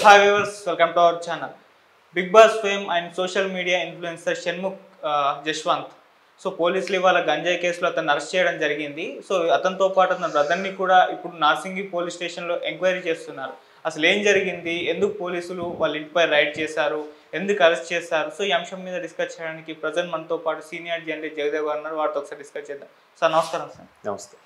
Hi viewers, welcome to our channel. Big Boss fame and social media influencer Shanmugh Jashwant. So పోలీసులు ఇవాళ గంజాయి కేసులో అతను arrest చేయడం జరిగింది. సో అతనితో పాటు అతని బ్రదర్ని కూడా ఇప్పుడు నార్సింగి పోలీస్ స్టేషన్లో ఎంక్వైరీ చేస్తున్నారు. అసలు ఏం జరిగింది, ఎందుకు పోలీసులు వాళ్ళ ఇంటిపై రైడ్ చేశారు, ఎందుకు అరెస్ట్ చేశారు, సో ఈ అంశం మీద డిస్కస్ చేయడానికి ప్రజెంట్ మనతో పాటు సీనియర్ జర్నలిస్ట్ జగదేవ్ గారు ఉన్నారు. వారితో ఒకసారి డిస్కస్ చేద్దాం. సార్ నమస్కారం. సార్ నమస్తే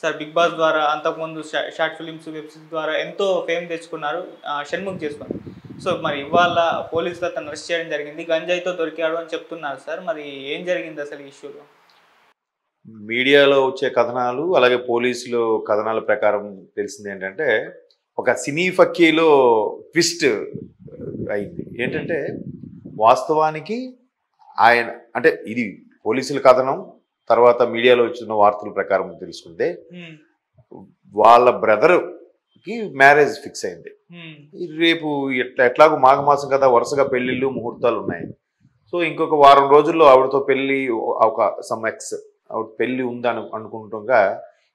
సార్. బిగ్ బాస్ ద్వారా అంతకుముందు షార్ట్ ఫిలిమ్స్, వెబ్ సిరీస్ ద్వారా ఎంతో ఫేమ్ తెచ్చుకున్నారు షణ్ముఖ్ జస్వంత్. సో మరి ఇవాళ పోలీసులు అతను అరెస్ట్ చేయడం జరిగింది, గంజాయితో దొరికాడు అని చెప్తున్నారు. సార్ మరి ఏం జరిగింది అసలు ఈ ఇష్యూలో? మీడియాలో వచ్చే కథనాలు అలాగే పోలీసులు కథనాల ప్రకారం తెలిసింది ఏంటంటే ఒక సినీ ఫక్కీలో ట్విస్ట్ అయింది. ఏంటంటే వాస్తవానికి ఆయన అంటే ఇది పోలీసుల కథనం తర్వాత మీడియాలో వచ్చిన వార్తల ప్రకారం తెలుసుకుంటే వాళ్ళ బ్రదర్కి మ్యారేజ్ ఫిక్స్ అయింది. రేపు ఎట్లాగో మాఘమాసం కదా, వరుసగా పెళ్లిళ్ళు ముహూర్తాలు ఉన్నాయి. సో ఇంకొక వారం రోజుల్లో ఆవిడతో పెళ్లి ఒక ఆవిడ పెళ్లి ఉందని అనుకుంటుండగా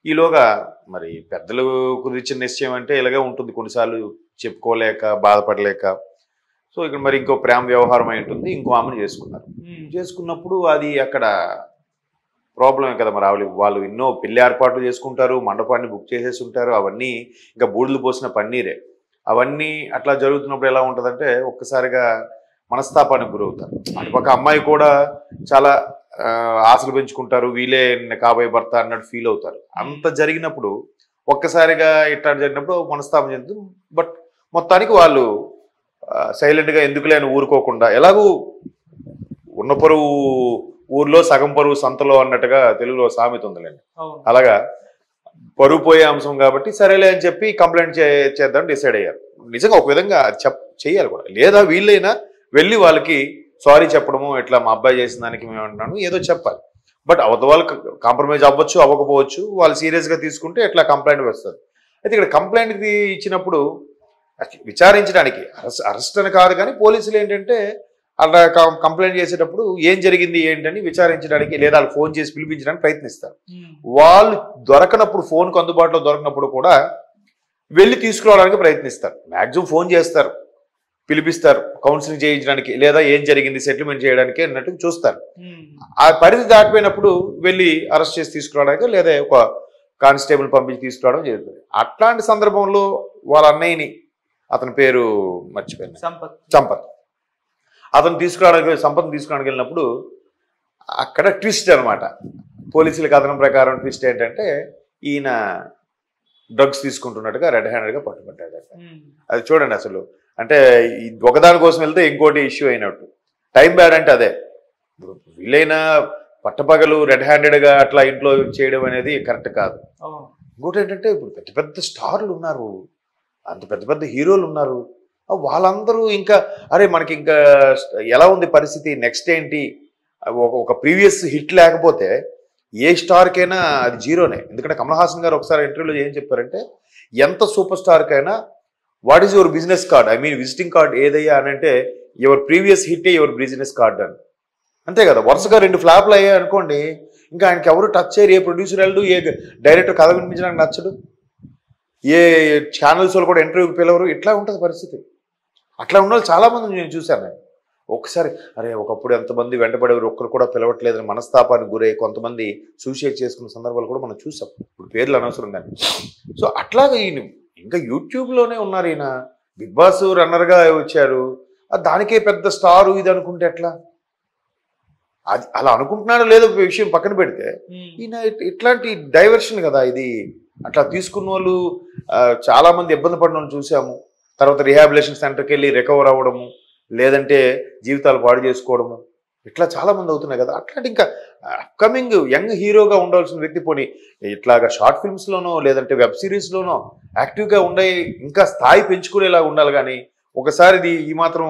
ఈలోగా మరి పెద్దలు కుదిర్చిన నిశ్చయం అంటే ఇలాగే ఉంటుంది, కొన్నిసార్లు చెప్పుకోలేక బాధపడలేక. సో ఇక్కడ మరి ఇంకో ప్రేమ వ్యవహారం అయి ఉంటుంది, ఇంకో ఆమెను చేసుకున్నప్పుడు అది అక్కడ ప్రాబ్లమే కదా. మరి వాళ్ళు ఎన్నో పెళ్లి ఏర్పాట్లు చేసుకుంటారు, మండపాన్ని బుక్ చేసేసి ఉంటారు, అవన్నీ ఇంకా బూడిదలు పోసిన పన్నీరే. అవన్నీ అట్లా జరుగుతున్నప్పుడు ఎలా ఉంటుందంటే ఒక్కసారిగా మనస్తాపానికి గురవుతారు. అటుపక్క అమ్మాయి కూడా చాలా ఆశలు పెంచుకుంటారు, వీలే కాబోయే భర్త అన్నట్టు ఫీల్ అవుతారు. అంత జరిగినప్పుడు ఒక్కసారిగా ఇట్లా జరిగినప్పుడు మనస్తాపం చెందుతుంది. బట్ మొత్తానికి వాళ్ళు సైలెంట్గా ఎందుకులే అని ఊరుకోకుండా, ఎలాగూ ఉన్న పరువు ఊర్లో సగం పరువు సంతలో అన్నట్టుగా తెలుగులో సామెత ఉందిలేండి. అలాగా పరువు పోయే అంశం కాబట్టి సరేలే అని చెప్పి కంప్లైంట్ చేద్దాం డిసైడ్ అయ్యారు. నిజంగా ఒక విధంగా చెయ్యాలి కూడా, లేదా వీళ్ళైనా వెళ్ళి వాళ్ళకి సారీ చెప్పడము, ఇట్లా మా అబ్బాయి చేసిన దానికి మేము అంటున్నాను ఏదో చెప్పాలి. బట్ వాళ్ళు కాంప్రమైజ్ అవ్వచ్చు అవ్వకపోవచ్చు, వాళ్ళు సీరియస్గా తీసుకుంటే ఎట్లా కంప్లైంట్ వస్తుంది. అయితే ఇక్కడ కంప్లైంట్ ఇచ్చినప్పుడు విచారించడానికి అరెస్ట్ అని కాదు, కానీ పోలీసులు ఏంటంటే అలా కంప్లైంట్ చేసేటప్పుడు ఏం జరిగింది ఏంటని విచారించడానికి లేదా వాళ్ళు ఫోన్ చేసి పిలిపించడానికి ప్రయత్నిస్తారు. వాళ్ళు దొరకనప్పుడు, ఫోన్కు అందుబాటులో దొరకనప్పుడు కూడా వెళ్ళి తీసుకురావడానికి ప్రయత్నిస్తారు. మ్యాక్సిమం ఫోన్ చేస్తారు, పిలిపిస్తారు కౌన్సిలింగ్ చేయించడానికి, లేదా ఏం జరిగింది సెటిల్మెంట్ చేయడానికి అన్నట్టు చూస్తారు. ఆ పరిధి దాటిపోయినప్పుడు వెళ్ళి అరెస్ట్ చేసి తీసుకురావడానికి లేదా ఒక కానిస్టేబుల్ పంపించి తీసుకురావడం జరుగుతుంది. అట్లాంటి సందర్భంలో వాళ్ళ అన్నయ్యని, అతని పేరు మర్చిపోయింది, సంపత్, అతను సంపత్ని తీసుకురావడానికి వెళ్ళినప్పుడు అక్కడ ట్విస్ట్ అనమాట. పోలీసుల కథనం ప్రకారం ట్విస్ట్ ఏంటంటే ఈయన డ్రగ్స్ తీసుకుంటున్నట్టుగా రెడ్ హ్యాండెడ్గా పట్టుబట్టాడు. అది చూడండి అసలు, అంటే ఒకదాని కోసం వెళ్తే ఇంకోటి ఇష్యూ అయినట్టు. టైం బ్యాడ్ అంటే అదే. వీలైనా పట్టపగలు రెడ్ హ్యాండెడ్గా అట్లా ఇంట్లో చేయడం అనేది కరెక్ట్ కాదు. ఇంకోటి ఏంటంటే ఇప్పుడు పెద్ద పెద్ద స్టార్లు ఉన్నారు, అంత పెద్ద పెద్ద హీరోలు ఉన్నారు, వాళ్ళందరూ ఇంకా అరే మనకి ఇంకా ఎలా ఉంది పరిస్థితి, నెక్స్ట్ ఏంటి, ఒక ప్రీవియస్ హిట్ లేకపోతే ఏ స్టార్కైనా అది జీరోనే. ఎందుకంటే కమల్ హాసన్ గారు ఒకసారి ఇంటర్వ్యూలో ఏం చెప్పారంటే ఎంత సూపర్ స్టార్కైనా what is your business card, I mean visiting card ఏదయ్యా అని అంటే your previous hit your business card అని. అంతే కదా, వరుసగా 2 ఫ్లాప్లు అయ్యాయి అనుకోండి, ఇంకా ఆయనకి ఎవరు టచ్ చేయరు, ఏ ప్రొడ్యూసర్ వెళ్ళు, ఏ డైరెక్టర్ కథ వినిపించడానికి నచ్చడు, ఏ ఛానల్స్ వాళ్ళు కూడా ఇంటర్వ్యూకి పిలవరు, ఇట్లా ఉంటుంది పరిస్థితి. అట్లా ఉన్న చాలా మంది నేను చూశాను. నేను ఒకసారి అరే ఒకప్పుడు ఎంతమంది వెంటబడేవారు, ఒక్కరు కూడా పిలవట్లేదని మనస్తాపానికి గురై కొంతమంది సూసైడ్ చేసుకున్న సందర్భాలు కూడా మనం చూసాం. ఇప్పుడు పేర్లు అనవసరం కానీ. సో అట్లాగా ఈయన ఇంకా యూట్యూబ్లోనే ఉన్నారు. ఈయన బిగ్ బాస్ రన్నర్గా వచ్చారు, దానికే పెద్ద స్టారు ఇది అనుకుంటే ఎట్లా? అది అలా అనుకుంటున్నాడో లేదో విషయం పక్కన పెడితే ఈయన ఇట్లాంటి డైవర్షన్ కదా ఇది. అట్లా తీసుకున్న వాళ్ళు చాలామంది ఇబ్బంది పడిన వాళ్ళు చూసాము. తర్వాత రిహాబిలేషన్ సెంటర్కి వెళ్ళి రికవర్ అవ్వడము, లేదంటే జీవితాలు పాడు చేసుకోవడము, ఇట్లా చాలామంది అవుతున్నాయి కదా. అట్లాంటి ఇంకా అప్కమింగ్ యంగ్ హీరోగా ఉండాల్సిన వ్యక్తి పోనీ ఇట్లాగా షార్ట్ ఫిల్మ్స్లోనో లేదంటే వెబ్ సిరీస్లోనో యాక్టివ్గా ఉండే ఇంకా స్థాయి పెంచుకునేలా ఉండాలి. కానీ ఒకసారి ఈ మాత్రం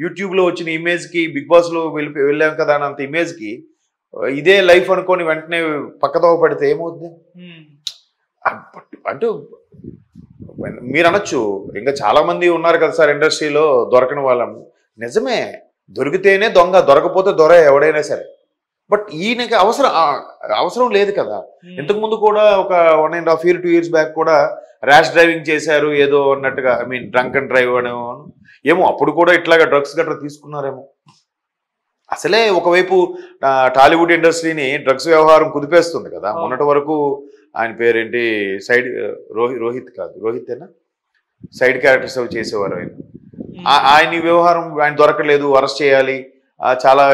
యూట్యూబ్లో వచ్చిన ఇమేజ్కి, బిగ్ బాస్లో వెళ్ళాం కదా అన్నంత ఇమేజ్కి ఇదే లైఫ్ అనుకొని వెంటనే పక్కదోవ పడితే ఏమవుతుంది అంటే మీరు అనొచ్చు ఇంకా చాలా మంది ఉన్నారు కదా సార్ ఇండస్ట్రీలో దొరకని వాళ్ళం. నిజమే, దొరికితేనే దొంగ, దొరకపోతే దొర ఎవడైనా సరే. బట్ ఈయనకి అవసరం లేదు కదా. ఇంతకుముందు కూడా ఒక 1.5 years 2 years బ్యాక్ కూడా ర్యాష్ డ్రైవింగ్ చేశారు ఏదో అన్నట్టుగా, I mean drunk and drive అనేమో, ఏమో అప్పుడు కూడా ఇట్లాగా డ్రగ్స్ గట్రా తీసుకున్నారేమో. అసలే ఒకవైపు టాలీవుడ్ ఇండస్ట్రీని డ్రగ్స్ వ్యవహారం కుదిపేస్తుంది కదా. మొన్నటి వరకు ఆయన పేరేంటి, సైడ్ రోహిత్ కాదు, రోహితేనా, సైడ్ క్యారెక్టర్స్ అవి చేసేవారు ఆయన. ఆయన వ్యవహారం ఆయన దొరకలేదు, అరెస్ట్ చేయాలి, చాలా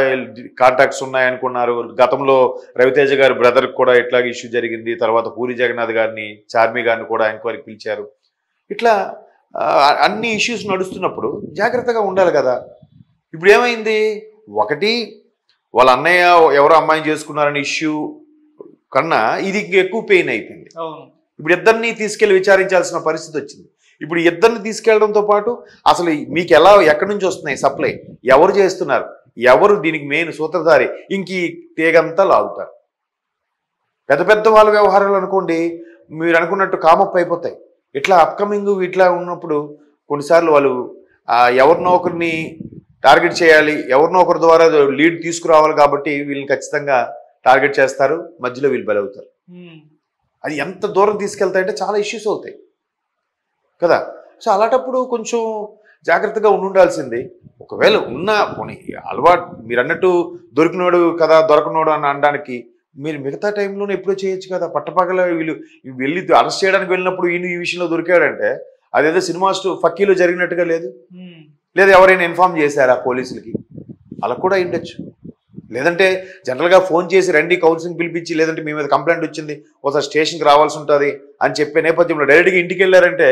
కాంటాక్ట్స్ ఉన్నాయనుకున్నారు. గతంలో రవితేజ గారి బ్రదర్కి కూడా ఇట్లాగే ఇష్యూ జరిగింది. తర్వాత పూరి జగన్నాథ్ గారిని, చార్మి గారిని కూడా ఎంక్వైరీకి పిలిచారు. ఇట్లా అన్ని ఇష్యూస్ నడుస్తున్నప్పుడు జాగ్రత్తగా ఉండాలి కదా. ఇప్పుడు ఏమైంది, ఒకటి వాళ్ళ అన్నయ్య ఎవరో అమ్మాయిని చేసుకున్నారని ఇష్యూ కన్నా ఇది ఎక్కువ పెయిన్ అయిపోయింది. ఇప్పుడు ఇద్దరిని తీసుకెళ్లి విచారించాల్సిన పరిస్థితి వచ్చింది. ఇప్పుడు ఇద్దరిని తీసుకెళ్లడంతో పాటు అసలు మీకు ఎక్కడి నుంచి వస్తున్నాయి సప్లై, ఎవరు చేస్తున్నారు, ఎవరు దీనికి మెయిన్ సూత్రధారి, ఇంక ఈ తీగంతా లాగుతారు. పెద్ద పెద్ద వాళ్ళ వ్యవహారాలు అనుకోండి, మీరు అనుకున్నట్టు కామప్ అయిపోతాయి. ఇట్లా అప్కమింగ్ ఇట్లా ఉన్నప్పుడు కొన్నిసార్లు వాళ్ళు ఎవరినో ఒకరిని టార్గెట్ చేయాలి, ఎవరినో ఒకరి ద్వారా లీడ్ తీసుకురావాలి, కాబట్టి వీళ్ళని ఖచ్చితంగా టార్గెట్ చేస్తారు, మధ్యలో వీళ్ళు బలవుతారు. అది ఎంత దూరం తీసుకెళ్తాయంటే చాలా ఇష్యూస్ అవుతాయి కదా. సో అలాంటప్పుడు కొంచెం జాగ్రత్తగా ఉండాల్సింది. ఒకవేళ ఉన్న పోనీ అలవాటు మీరు అన్నట్టు దొరికినోడు కదా, దొరకనోడు అని అనడానికి మీరు మిగతా టైంలోనే ఎప్పుడో చేయొచ్చు కదా. పట్టపగల వీళ్ళు వెళ్ళి అరెస్ట్ చేయడానికి వెళ్ళినప్పుడు ఈయన ఈ విషయంలో దొరికాడంటే అదేదో సినిమా ఫక్కీలో జరిగినట్టుగా లేదు. లేదా ఎవరైనా ఇన్ఫార్మ్ చేశారా పోలీసులకి, అలా కూడా ఉండొచ్చు. లేదంటే జనరల్గా ఫోన్ చేసి రండి కౌన్సిలింగ్ పిలిపించి, లేదంటే మీ మీద కంప్లైంట్ వచ్చింది ఒకసారి స్టేషన్కి రావాల్సి ఉంటుంది అని చెప్పే నేపథ్యంలో డైరెక్ట్గా ఇంటికి వెళ్ళారంటే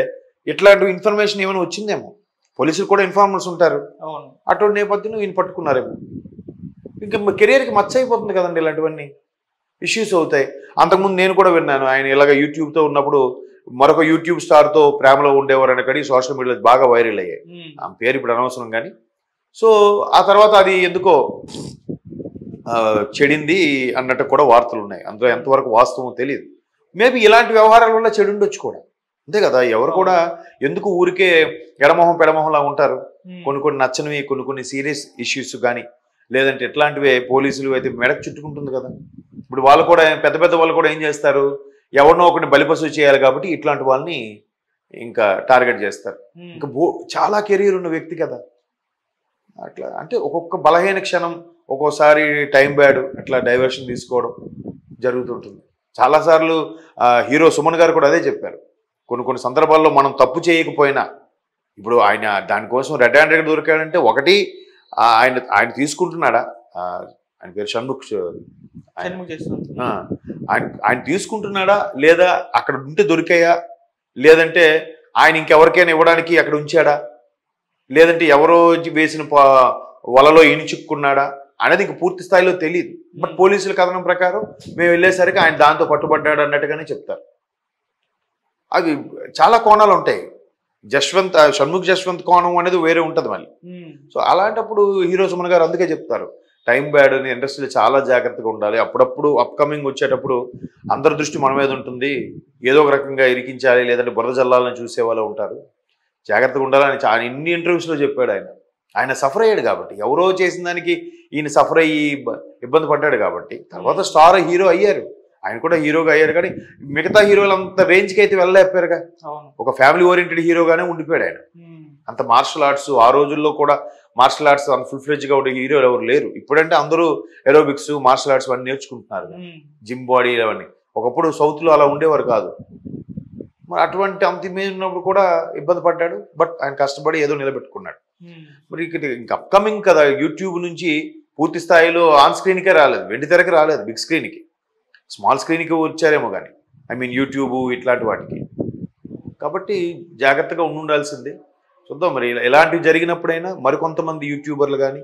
ఇట్లాంటి ఇన్ఫర్మేషన్ ఏమైనా వచ్చిందేమో. పోలీసులు కూడా ఇన్ఫార్మర్స్ ఉంటారు, అటువంటి నేపథ్యంలో ఈయన పట్టుకున్నారేమో. ఇంకా కెరియర్కి మచ్చ అయిపోతుంది కదండి, ఇలాంటివన్నీ ఇష్యూస్ అవుతాయి. అంతకుముందు నేను కూడా విన్నాను, ఆయన ఇలాగ యూట్యూబ్తో ఉన్నప్పుడు మరొక యూట్యూబ్ స్టార్తో ప్రేమలో ఉండేవారని కానీ సోషల్ మీడియాలో బాగా వైరల్ అయ్యాయి. ఆ పేరు ఇప్పుడు అనవసరం కానీ. సో ఆ తర్వాత అది ఎందుకో చెడింది అన్నట్టు కూడా వార్తలు ఉన్నాయి. అందులో ఎంతవరకు వాస్తవం తెలియదు. మేబీ ఇలాంటి వ్యవహారాల వల్ల చెడు ఉండొచ్చు కూడా, అంతే కదా. ఎవరు కూడా ఎందుకు ఊరికే ఎడమొహం పెడమొహంలా ఉంటారు. కొన్ని నచ్చనివి, కొన్ని సీరియస్ ఇష్యూస్ కానీ, లేదంటే ఎట్లాంటివే పోలీసులు అయితే మెడకు చుట్టుకుంటుంది కదా. ఇప్పుడు వాళ్ళు కూడా పెద్ద పెద్ద వాళ్ళు కూడా ఏం చేస్తారు, ఎవరినో ఒకటి బలిపశువు చేయాలి కాబట్టి ఇట్లాంటి వాళ్ళని ఇంకా టార్గెట్ చేస్తారు. ఇంకా చాలా కెరీర్ ఉన్న వ్యక్తి కదా. అట్లా అంటే ఒక్కొక్క బలహీన క్షణం, ఒక్కోసారి టైం బ్యాడ్, అట్లా డైవర్షన్ తీసుకోవడం జరుగుతుంటుంది. చాలాసార్లు హీరో సుమన్ గారు కూడా అదే చెప్పారు. కొన్ని సందర్భాల్లో మనం తప్పు చేయకపోయినా, ఇప్పుడు ఆయన దానికోసం రెడ్ హ్యాండెడ్గా దొరికాడంటే ఒకటి ఆయన తీసుకుంటున్నాడా, ఆయన పేరు షణ్ముఖ్, ఆయన తీసుకుంటున్నాడా లేదా అక్కడ ఉంటే దొరికాయా, లేదంటే ఆయన ఇంకెవరికైనా ఇవ్వడానికి అక్కడ ఉంచాడా, లేదంటే ఎవరో వేసిన వలలో ఇనిచుక్కున్నాడా అనేది ఇంక పూర్తి స్థాయిలో తెలియదు. బట్ పోలీసుల కథనం ప్రకారం మేము వెళ్ళేసరికి ఆయన దాంతో పట్టుబడ్డాడు అన్నట్టుగానే చెప్తారు. అవి చాలా కోణాలు ఉంటాయి. షణ్ముఖ్ జశ్వంత్ కోణం అనేది వేరే ఉంటుంది మళ్ళీ. సో అలాంటప్పుడు హీరో సుమన్ గారు అందుకే చెప్తారు, టైం బ్యాడ్ అని ఇండస్ట్రీలో చాలా జాగ్రత్తగా ఉండాలి. అప్పుడప్పుడు అప్కమింగ్ వచ్చేటప్పుడు అందరి దృష్టి మన మీద ఉంటుంది, ఏదో ఒక రకంగా ఇరికించాలి, లేదంటే బురద జల్లాలని చూసే వాళ్ళు ఉంటారు, జాగ్రత్తగా ఉండాలని చాలా ఇన్ని ఇంటర్వ్యూస్లో చెప్పాడు. ఆయన సఫర్ అయ్యాడు కాబట్టి, ఎవరో చేసిన దానికి ఈయన సఫర్ అయ్యి ఇబ్బంది పడ్డాడు కాబట్టి తర్వాత స్టార్ హీరో అయ్యారు. ఆయన కూడా హీరోగా అయ్యారు, కానీ మిగతా హీరోలు అంత రేంజ్కి అయితే వెళ్ళలేకపోయారుగా. ఒక ఫ్యామిలీ ఓరియంటెడ్ హీరోగానే ఉండిపోయాడు ఆయన. అంత మార్షల్ ఆర్ట్స్, ఆ రోజుల్లో కూడా మార్షల్ ఆర్ట్స్ అంత ఫుల్ ఫ్లెడ్జ్గా ఉండే హీరోలు ఎవరు లేరు. ఇప్పుడంటే అందరూ ఏరోబిక్స్, మార్షల్ ఆర్ట్స్ అన్నీ నేర్చుకుంటున్నారు, జిమ్ బాడీ అవన్నీ. ఒకప్పుడు సౌత్లో అలా ఉండేవారు కాదు. మరి అటువంటి అంత మీద ఉన్నప్పుడు కూడా ఇబ్బంది పడ్డాడు. బట్ ఆయన కష్టపడి ఏదో నిలబెట్టుకున్నాడు. మరి ఇంకా అప్కమింగ్ కదా, యూట్యూబ్ నుంచి పూర్తి స్థాయిలో ఆన్ స్క్రీన్కే రాలేదు, వెండి తెరకి రాలేదు, బిగ్ స్క్రీన్కి, స్మాల్ స్క్రీన్కి వచ్చారేమో కానీ, ఐ మీన్ యూట్యూబ్ ఇట్లాంటి వాటికి. కాబట్టి జాగ్రత్తగా ఉండాల్సిందే. చూద్దాం మరి ఎలాంటివి జరిగినప్పుడైనా మరికొంతమంది యూట్యూబర్లు కానీ,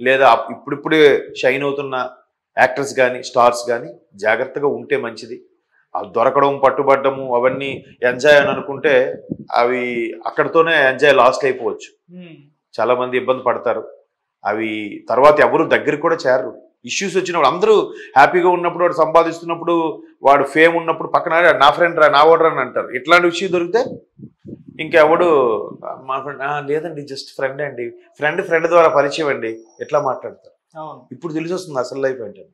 లేదా ఇప్పుడిప్పుడే షైన్ అవుతున్న యాక్టర్స్ కానీ, స్టార్స్ కానీ జాగ్రత్తగా ఉంటే మంచిది. అవి దొరకడం, పట్టుబడ్డము అవన్నీ ఎంజాయ్ అని అనుకుంటే అవి అక్కడితోనే ఎంజాయ్ లాస్ట్ అయిపోవచ్చు. చాలా మంది ఇబ్బంది పడతారు. అవి తర్వాత ఎవరు దగ్గరికి కూడా చేరరు. ఇష్యూస్ వచ్చినప్పుడు అందరూ హ్యాపీగా ఉన్నప్పుడు, వాడు సంపాదిస్తున్నప్పుడు, వాడు ఫేమ్ ఉన్నప్పుడు పక్కన నా ఫ్రెండ్ రా, నా ఓడర్ అని అంటారు. ఇట్లాంటి విషయం దొరికితే ఇంకెవడు మా ఫ్రెండ్ లేదండి జస్ట్ ఫ్రెండ్ అండి, ఫ్రెండ్ ద్వారా పరిచయం అండి, ఎట్లా మాట్లాడతారు. ఇప్పుడు తెలిసి వస్తుంది అసలు లైఫ్ ఏంటండి.